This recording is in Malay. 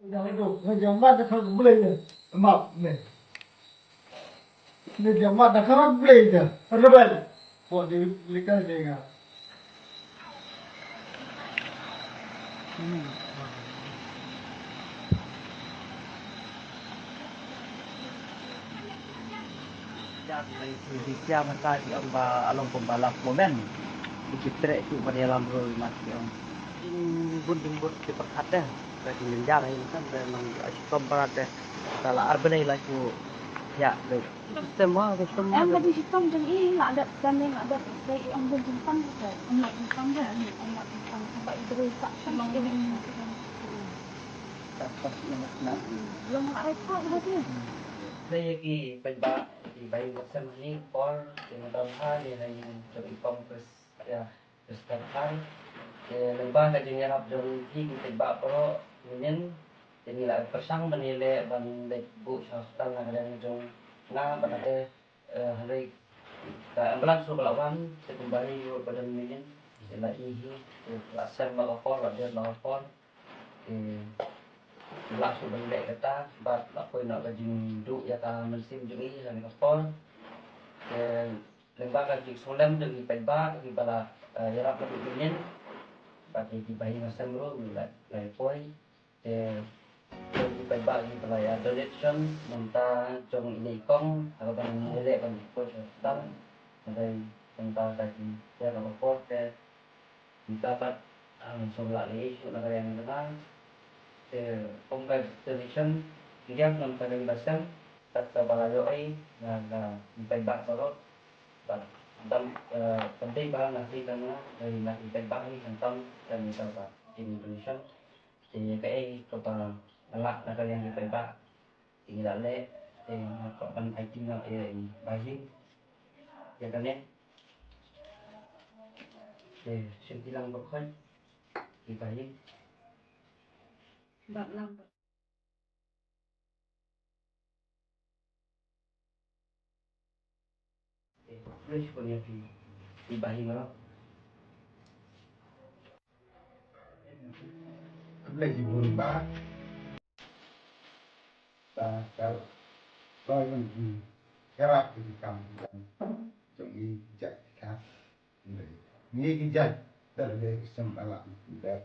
Ngejambat kan boleh maaf nih. Ngejambat kan boleh rebel. Buat dilihat dengan. Indonesia masa yang along pembalap momen dikitrek itu pada dalam roy mati om bunding bud diperkat dah bagi menjara ini kan memang asyik berat dah kalau arbonai laku ya semua Em tadi sistem dan ini nggak ada kami nggak ada kayak yang berjempang gitu, nggak jempang dah, nggak jempang sampai itu rusak sama ini. tak pas nak Belum nggak repot berarti. đây cái bánh bạ thì bánh một xem ní có thì một đồng hai thì này chuẩn bị công cái cái start hai thì lần ba cái chuyện học trong khi cái bánh bạ pro nhân thì là persang menilai ban dek bu sastan yang ada trong nga ban ada hari cái ambulans số lawan thì kembali pada minin thì là ihi là xem mà có là dia nó con thì langsung balik kata bat nak koi nak gajing duk ya ta mesim jungi sang kapon ke lembag gajing solam dengan pemba di bala yarak lebih minin bagi di bayi masam ro lai koi ke di pemba di bala ya donation menta jong ini kong atau kan nilai kan koi tan dari menta gajing ya kapon ke minta bat solat ni nak yang tenang không phải donation ghép làm phải đừng basam đặt vào balayo ấy là phải bạn vào đó và tâm penting banget nanti karena dari nanti phải bạn ấy thành tâm dan kita pak donation thì cái kota lạ là cái yang phải bạn thì đã lẽ thì có ban IT nào thì bagi ya kan ya thì xin bilang pokoknya di bagi Mbak lambat. Terus punya di bahi mana? Lagi berubah. Kalau coi mình kerap thì cầm trong đi chạy khác nghĩ cái chạy đó là cái sâm đã làm đẹp